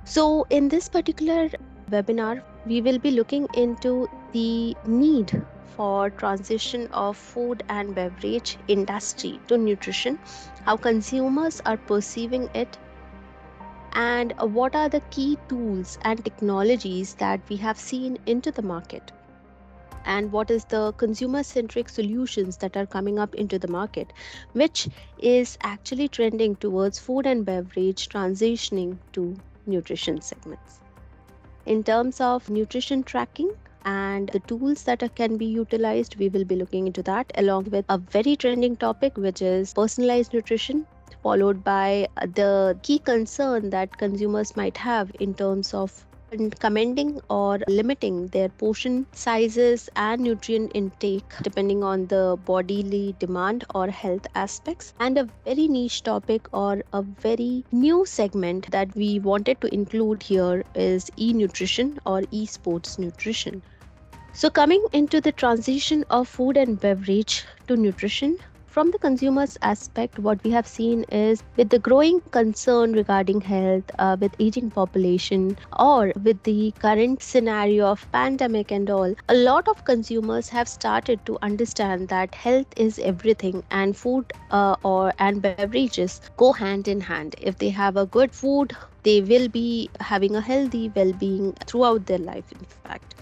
So, in this particular webinar, we will be looking into the need for transition of food and beverage industry to nutrition, how consumers are perceiving it, and what are the key tools and technologies that we have seen into the market, and what is the consumer centric solutions that are coming up into the market, which is actually trending towards food and beverage transitioning to nutrition segments. In terms of nutrition tracking and the tools that can be utilized, we will be looking into that along with a very trending topic, which is personalized nutrition, followed by the key concern that consumers might have in terms of commending or limiting their portion sizes and nutrient intake depending on the bodily demand or health aspects, and a very niche topic or a very new segment that we wanted to include here is e-nutrition or e-sports nutrition. So, coming into the transition of food and beverage to nutrition, from the consumer's aspect, what we have seen is with the growing concern regarding health, with aging population, or with the current scenario of pandemic and all, a lot of consumers have started to understand that health is everything, and food or and beverages go hand in hand. If they have a good food, they will be having a healthy well-being throughout their life, in fact.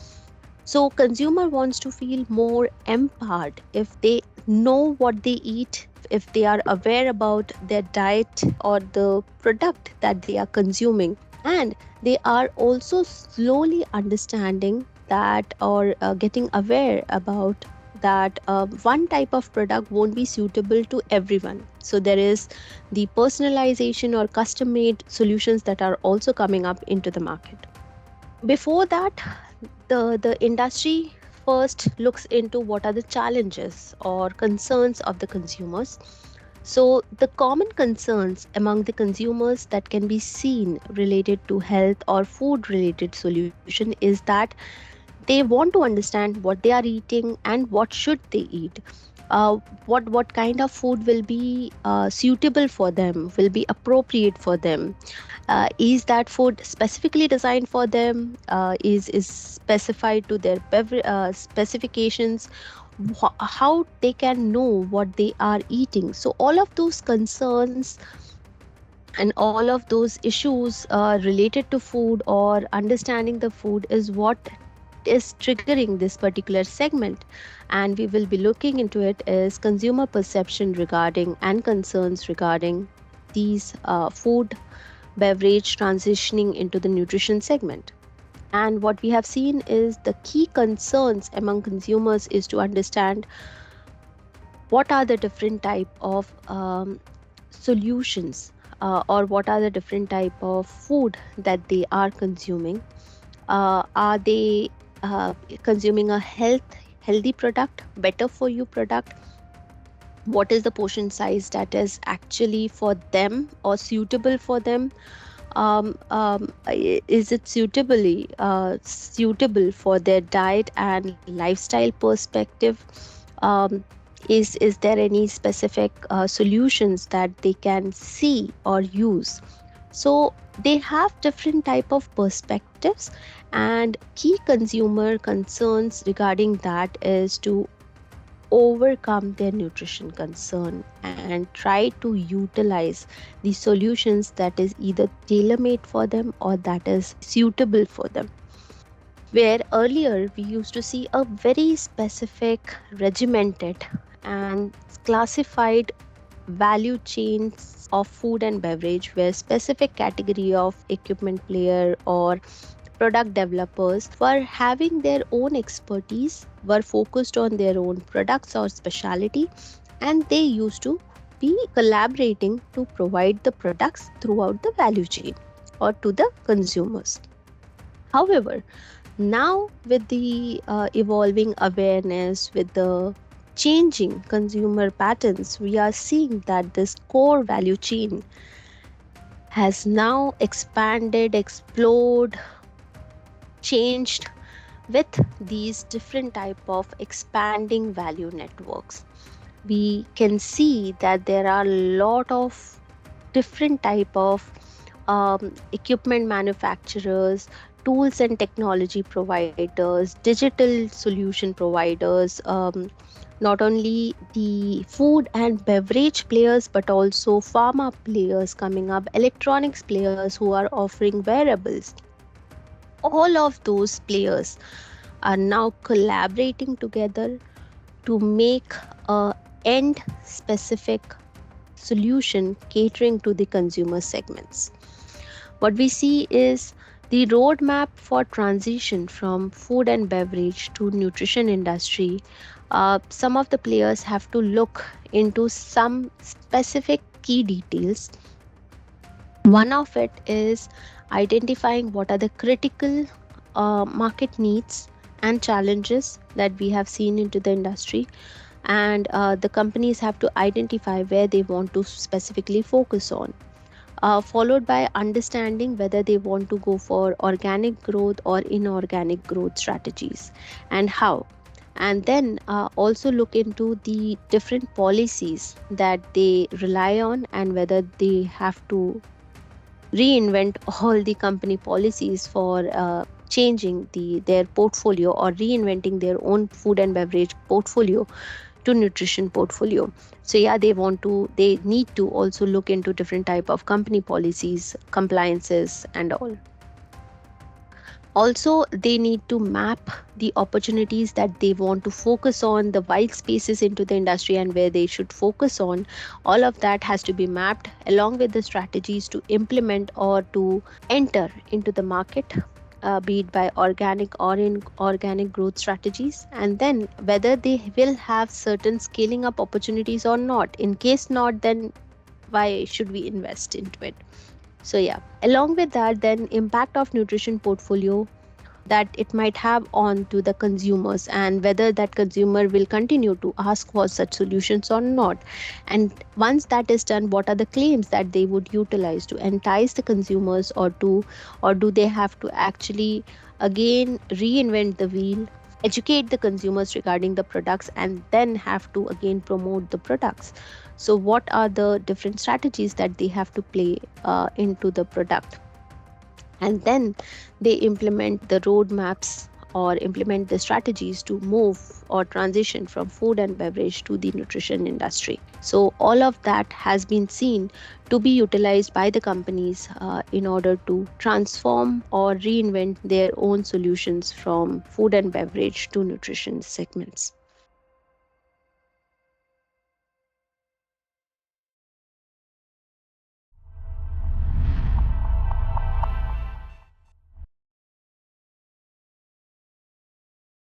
So consumer wants to feel more empowered if they know what they eat, if they are aware about their diet or the product that they are consuming, and they are also slowly understanding that or getting aware about that one type of product won't be suitable to everyone. So there is the personalization or custom made solutions that are also coming up into the market. Before that, the industry first looks into what are the challenges or concerns of the consumers. So the common concerns among the consumers that can be seen related to health or food related solution is that they want to understand what they are eating and what should they eat. What kind of food will be suitable for them, will be appropriate for them. Is that food specifically designed for them? Is specified to their specifications? How they can know what they are eating? So all of those concerns and all of those issues related to food or understanding the food is what is triggering this particular segment, and we will be looking into it as consumer perception regarding and concerns regarding these food beverage transitioning into the nutrition segment. And what we have seen is the key concerns among consumers is to understand what are the different type of solutions or what are the different type of food that they are consuming. Are they consuming a healthy product, better for you product? What is the portion size that is actually for them or suitable for them? Is it suitable for their diet and lifestyle perspective? um, is there any specific solutions that they can see or use? So they have different type of perspectives, and key consumer concerns regarding that is to overcome their nutrition concern and try to utilize the solutions that is either tailor-made for them or that is suitable for them. Where earlier we used to see a very specific, regimented and classified value chains of food and beverage, where specific category of equipment player or product developers were having their own expertise, were focused on their own products or specialty, and they used to be collaborating to provide the products throughout the value chain or to the consumers. However, now with the evolving awareness, with the changing consumer patterns, we are seeing that this core value chain has now expanded, explored, changed with these different type of expanding value networks. We can see that there are a lot of different type of equipment manufacturers, tools and technology providers, digital solution providers, not only the food and beverage players, but also pharma players coming up, electronics players who are offering wearables. All of those players are now collaborating together to make a end specific solution catering to the consumer segments. What we see is the roadmap for transition from food and beverage to nutrition industry. Some of the players have to look into some specific key details. One of it is identifying what are the critical market needs and challenges that we have seen into the industry, and the companies have to identify where they want to specifically focus on, followed by understanding whether they want to go for organic growth or inorganic growth strategies and how. And then also look into the different policies that they rely on and whether they have to reinvent all the company policies for changing their portfolio or reinventing their own food and beverage portfolio to nutrition portfolio. So yeah, they need to also look into different type of company policies, compliances and all. Also, they need to map the opportunities that they want to focus on, the white spaces into the industry and where they should focus on. All of that has to be mapped along with the strategies to implement or to enter into the market, be it by organic or inorganic growth strategies, and then whether they will have certain scaling up opportunities or not. In case not, then why should we invest into it? So yeah, along with that, then impact of nutrition portfolio that it might have on to the consumers and whether that consumer will continue to ask for such solutions or not. And once that is done, what are the claims that they would utilize to entice the consumers, or do they have to actually again reinvent the wheel, educate the consumers regarding the products and then have to again promote the products. So what are the different strategies that they have to play into the product, and then they implement the roadmaps or implement the strategies to move or transition from food and beverage to the nutrition industry. So all of that has been seen to be utilized by the companies in order to transform or reinvent their own solutions from food and beverage to nutrition segments.